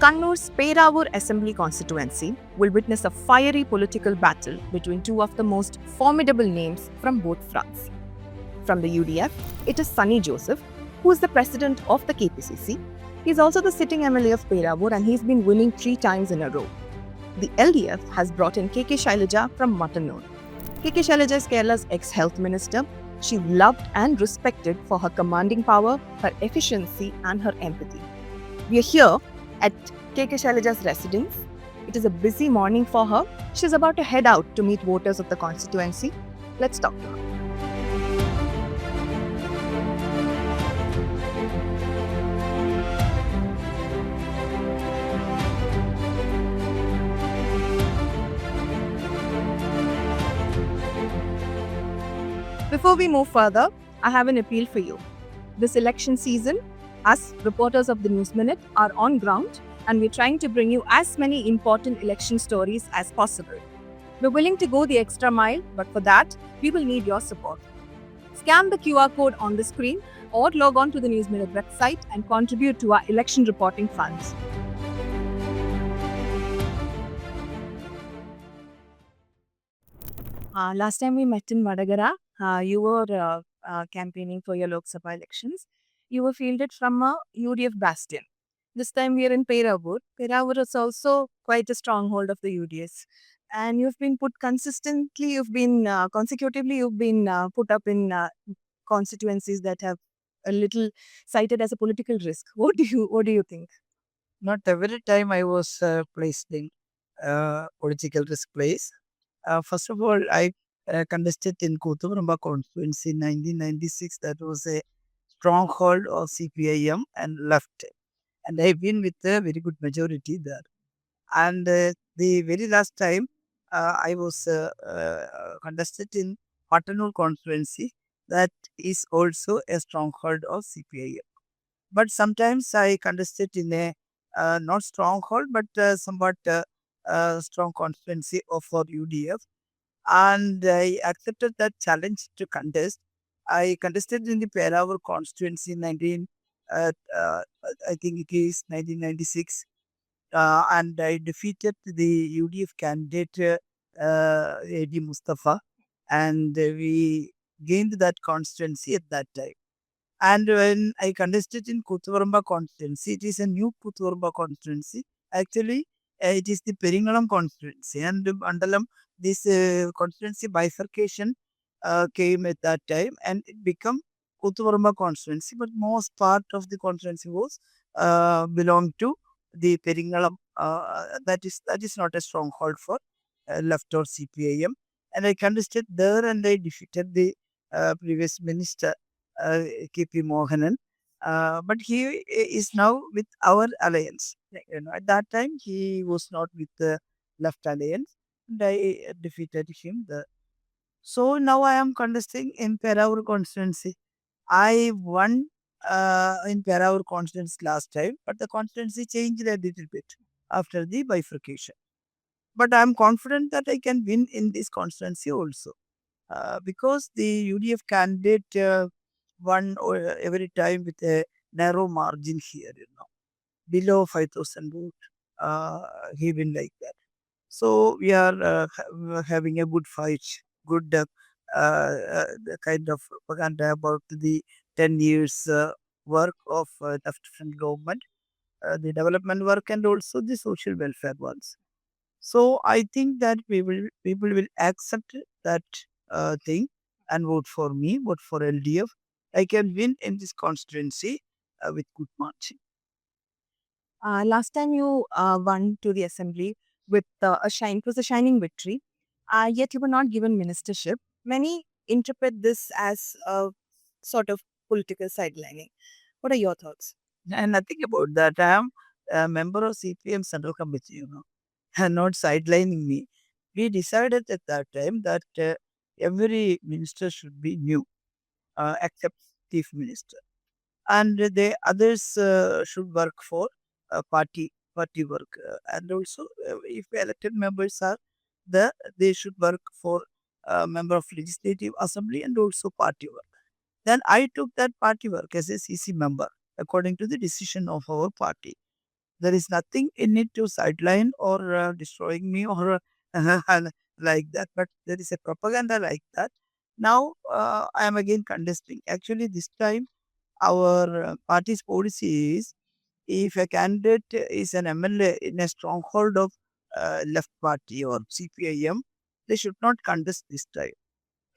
Kannur's Peravoor Assembly constituency will witness a fiery political battle between two of the most formidable names from both fronts. From the UDF, it is Sunny Joseph, who is the president of the KPCC. He is also the sitting MLA of Peravoor and he's been winning 3 times in a row. The LDF has brought in Shailaja from Mattanur. Shailaja is Kerala's ex-health minister. She's loved and respected for her commanding power, her efficiency and her empathy. We are here at Shailaja's residence. It is a busy morning for her. She's about to head out to meet voters of the constituency. Let's talk to her. Before we move further, I have an appeal for you. This election season, us reporters of the News Minute are on ground and we're trying to bring you as many important election stories as possible. We're willing to go the extra mile, but for that, we will need your support. Scan the QR code on the screen or log on to the News Minute website and contribute to our election reporting funds. Last time we met in Vadagara, you were campaigning for your Lok Sabha elections. You were fielded from a UDF bastion. This time we are in Peravoor. Peravoor is also quite a stronghold of the UDS. And you've been put consistently, consecutively, you've been put up in constituencies that have a little cited as a political risk. What do you think? Not every time I was placed in political risk place. First of all, I contested in Kothuramba constituency in 1996. That was a stronghold of CPIM and left. And I win with a very good majority there. And the very last time I was contested in Mattanur constituency. That is also a stronghold of CPIM. But sometimes I contested in a not stronghold, but somewhat strong constituency of our UDF. And I accepted that challenge to contest. I contested in the Peravoor constituency in I think it is 1996. And I defeated the UDF candidate A.D. Mustafa. And we gained that constituency at that time. And when I contested in Kuthuvaramba constituency, it is a new Kuthuvaramba constituency. Actually, it is the Peringalam constituency. And Mandalam, this constituency bifurcation came at that time and it became Kuthuvaramba constituency. But most part of the constituency was belonged to the Peringalam. That is not a stronghold for left or CPIM. And I contested there and I defeated the previous minister KP Mohanan. But he is now with our alliance. At that time, he was not with the left alliance, and I defeated him. So now I am contesting in Peravoor constituency. I won in Peravoor constituency last time, but the constituency changed a little bit after the bifurcation. But I am confident that I can win in this constituency also. Because the UDF candidate won every time with a narrow margin here, below 5,000 votes. He win like that. So we are having a good fight, good the kind of propaganda about the 10 years work of left front government, the development work and also the social welfare ones. So I think that people will accept that thing and vote for me, vote for LDF. I can win in this constituency with good margin. Last time you won to the assembly with it was a shining victory. Yet you were not given ministership. Many interpret this as a sort of political sidelining. What are your thoughts? And nothing about that. I am a member of CPM Central Committee, and not sidelining me. We decided at that time that every minister should be new, except chief minister, and the others should work for party work, and also if elected members are there, they should work for member of legislative assembly and also party work. Then I took that party work as a CC member according to the decision of our party. There is nothing in it to sideline or destroying me or like that. But there is a propaganda like that. Now I am again contesting. Actually, this time our party's policy is if a candidate is an MLA in a stronghold of left party or CPIM, they should not contest this time.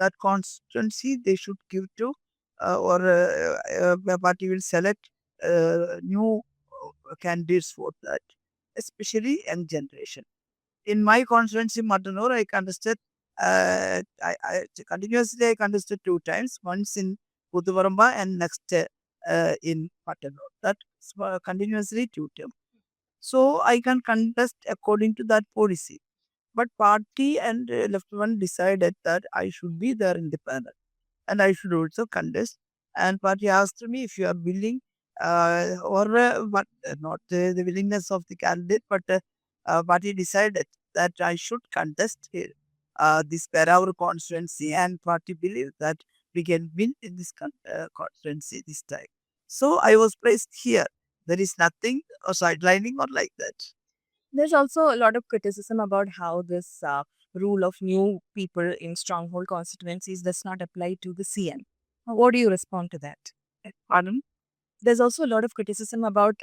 That constituency they should give to or a party will select new candidates for that, especially young generation. In my constituency, Mattanur, I contested. I continuously I contested two times. Once in Puduvaramba and next in Mattanur. That continuously two terms. So I can contest according to that policy. But party and left one decided that I should be there in the panel and I should also contest. And party asked me if you are willing, or but not the willingness of the candidate, but party decided that I should contest this Peravoor constituency, and party believed that we can win in this constituency this time. So I was placed here. There is nothing or sidelining or like that. There's also a lot of criticism about how this rule of new people in stronghold constituencies does not apply to the CM. What do you respond to that? Pardon? There's also a lot of criticism about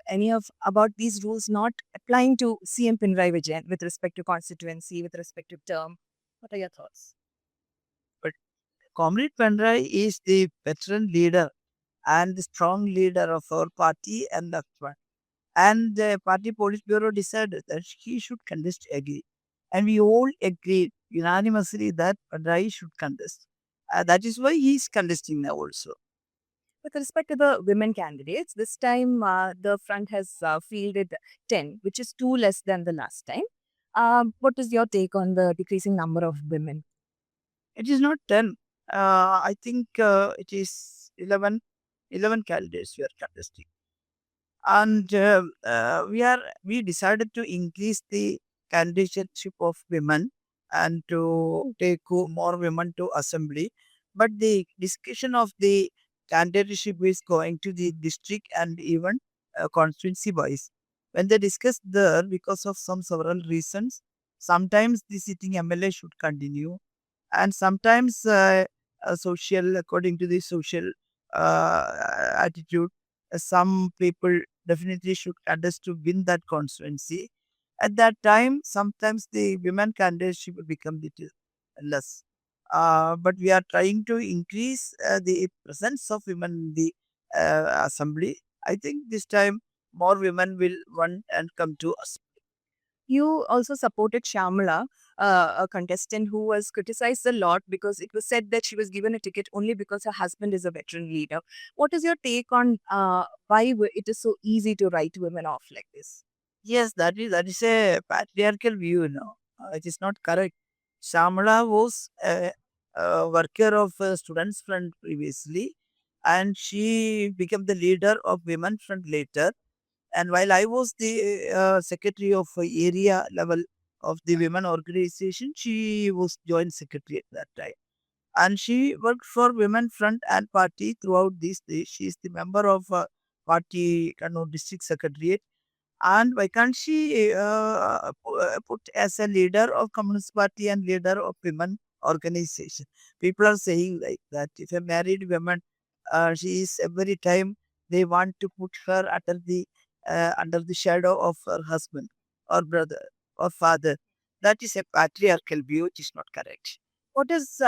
about these rules not applying to CM Pinarayi Vijayan with respect to constituency, with respect to term. What are your thoughts? But Comrade Penrai is the veteran leader and the strong leader of our party and the front. And the party police bureau decided that he should contest again. And we all agreed unanimously that Rai should contest. That is why he is contesting now also. With respect to the women candidates, this time the front has fielded 10, which is two less than the last time. What is your take on the decreasing number of women? It is not 10. I think it is 11 candidates we are contesting. And we decided to increase the candidatureship of women and to take more women to assembly, but the discussion of the candidatureship is going to the district and even constituency wise. When they discuss there, because of some several reasons, sometimes the sitting MLA should continue, and sometimes social according to the social attitude, some people definitely should contest to win that constituency. At that time, sometimes the women candidacy will become little less. But we are trying to increase the presence of women in the assembly. I think this time more women will run and come to us. You also supported Shamala, a contestant who was criticized a lot because it was said that she was given a ticket only because her husband is a veteran leader. What is your take on why it is so easy to write women off like this? Yes, that is a patriarchal view. It is not correct. Shamala was a worker of Students Front previously, and she became the leader of Women Front later. And while I was the secretary of area level of the women organization, she was joint secretary at that time. And she worked for Women Front and Party throughout these days. She is the member of Party Kannur district secretariat, and why can't she put as a leader of Communist Party and leader of women organization? People are saying like that. If a married woman, she is every time they want to put her under the shadow of her husband or brother or father. That is a patriarchal view, which is not correct. What is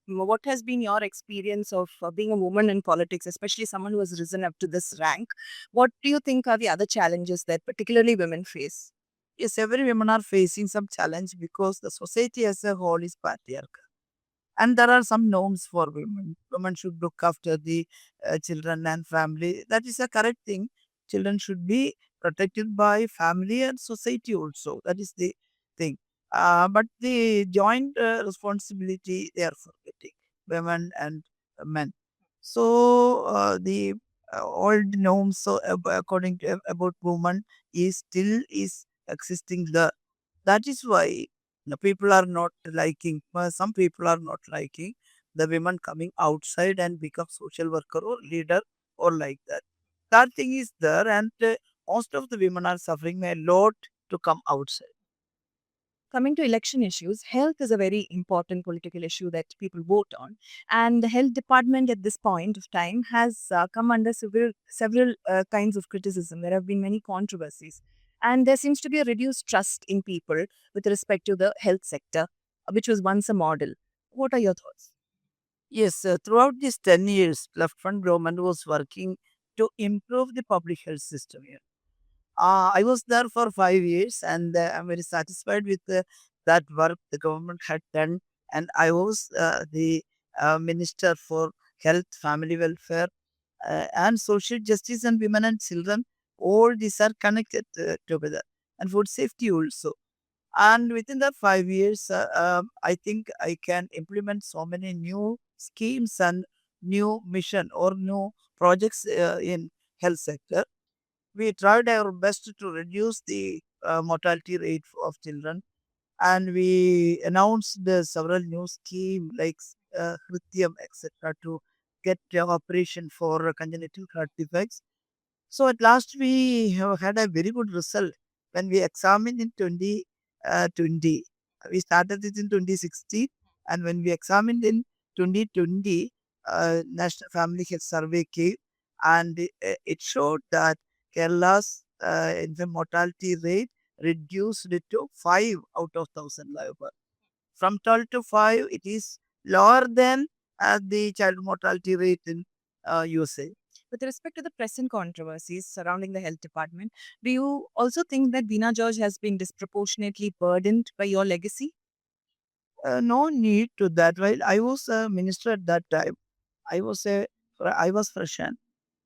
what has been your experience of being a woman in politics, especially someone who has risen up to this rank? What do you think are the other challenges that particularly women face? Yes, every women are facing some challenge because the society as a whole is patriarchal. And there are some norms for women. Women should look after the children and family. That is a correct thing. Children should be protected by family and society also. That is the thing. But the joint responsibility they are forgetting, women and men. So the old norms, so according to about women, is still is existing there. That is why the people are not liking, some people are not liking the women coming outside and become social worker or leader or like that. That thing is there, and most of the women are suffering a lot to come outside. Coming to election issues, health is a very important political issue that people vote on. And the health department at this point of time has come under several kinds of criticism. There have been many controversies. And there seems to be a reduced trust in people with respect to the health sector, which was once a model. What are your thoughts? Yes, throughout these 10 years, left front government was working to improve the public health system here. I was there for 5 years, and I'm very satisfied with that work the government had done. And I was the Minister for Health, Family Welfare, and Social Justice, and Women and Children. All these are connected together, and food safety also. And within that 5 years, I think I can implement so many new schemes and new mission or new projects in health sector. We tried our best to reduce the mortality rate of children, and we announced several new schemes like Hrityam, etc., to get operation for congenital heart defects. So at last, we have had a very good result when we examined in 2020. We started it in 2016, and when we examined in 2020, National Family Health Survey came, and it showed that Kerala's infant mortality rate reduced it to 5 out of 1,000 live birth. From 12 to 5, it is lower than the child mortality rate in USA. With respect to the present controversies surrounding the health department, do you also think that Veena George has been disproportionately burdened by your legacy? No need to that. While I was a minister at that time, I was a I was fresh and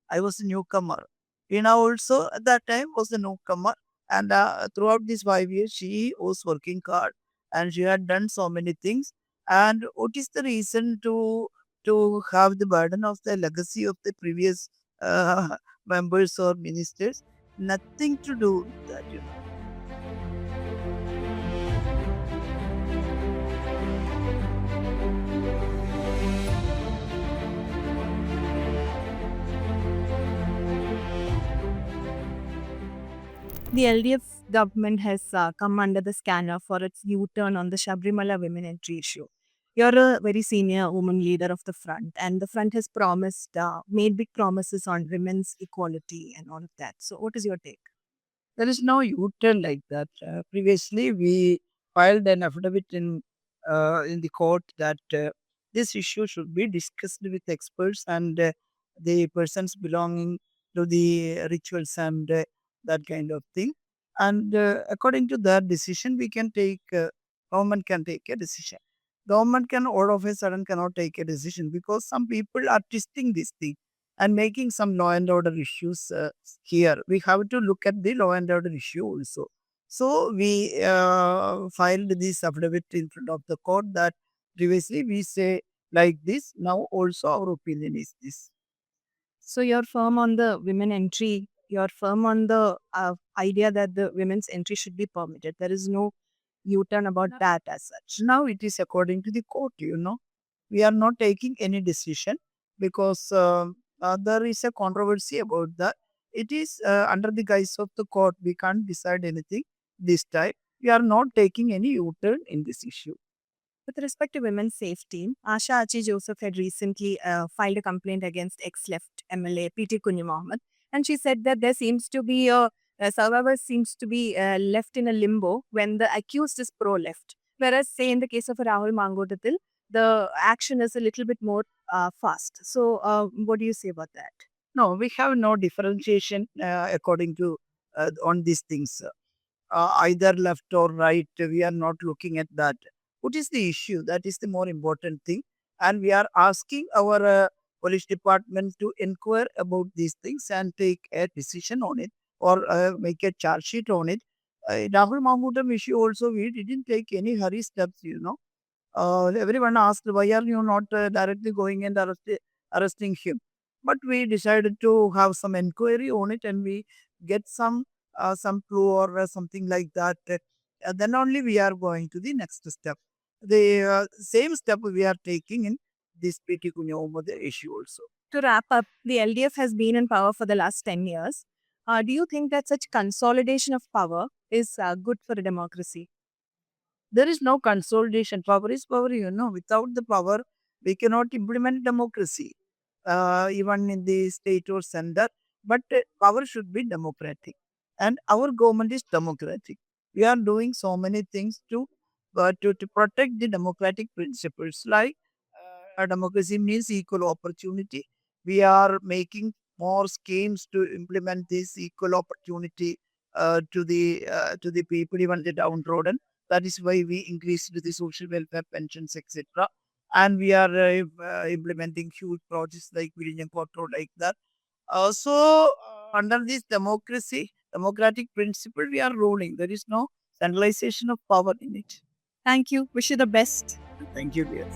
I was a newcomer. Ina also at that time was a newcomer, and throughout these 5 years, she was working hard, and she had done so many things. And what is the reason to have the burden of the legacy of the previous uh, members or ministers? Nothing to do with that. The LDF government has come under the scanner for its U-turn on the Shabrimala women entry issue. You're a very senior woman leader of the front, and the front has made big promises on women's equality and all of that. So, what is your take? There is no U-turn like that. Previously, we filed an affidavit in the court that this issue should be discussed with experts and the persons belonging to the rituals and that kind of thing. And according to that decision, we can take government can take a decision. Government can all of a sudden cannot take a decision because some people are twisting this thing and making some law and order issues here. We have to look at the law and order issue also. So we filed this affidavit in front of the court that previously we say like this. Now also our opinion is this. So, you're firm on the women entry. You're firm on the idea that the women's entry should be permitted. There is no U-turn about that as such. Now it is according to the court. We are not taking any decision because there is a controversy about that. It is under the guise of the court. We can't decide anything this time. We are not taking any U-turn in this issue. With respect to women's safety, Asha Achi Joseph had recently filed a complaint against ex-left MLA PT Kunju Mohammed, and she said that there seems to be a survivor seems to be left in a limbo when the accused is pro-left, whereas say in the case of Rahul Mangodatil, the action is a little bit more fast. So, what do you say about that? No, we have no differentiation according to on these things. Either left or right. We are not looking at that. What is the issue? That is the more important thing. And we are asking our police department to inquire about these things and take a decision on it or make a charge sheet on it. Rahul Mahmoodam issue also, we didn't take any hurry steps. Everyone asked, why are you not directly going and arresting him? But we decided to have some inquiry on it and we get some clue or something like that. Then only we are going to the next step. The same step we are taking in this PT Kunya issue also. To wrap up, the LDF has been in power for the last 10 years. Do you think that such consolidation of power is good for a democracy? There is no consolidation. Power is power, Without the power, we cannot implement democracy, even in the state or center. But power should be democratic. And our government is democratic. We are doing so many things to protect the democratic principles. Like democracy means equal opportunity. We are making more schemes to implement this equal opportunity to the people, even the downtrodden. That is why we increased the social welfare pensions, etc. And we are implementing huge projects like Villain Road, like that. Under this democratic principle, we are ruling. There is no centralization of power in it. Thank you. Wish you the best. Thank you, dear.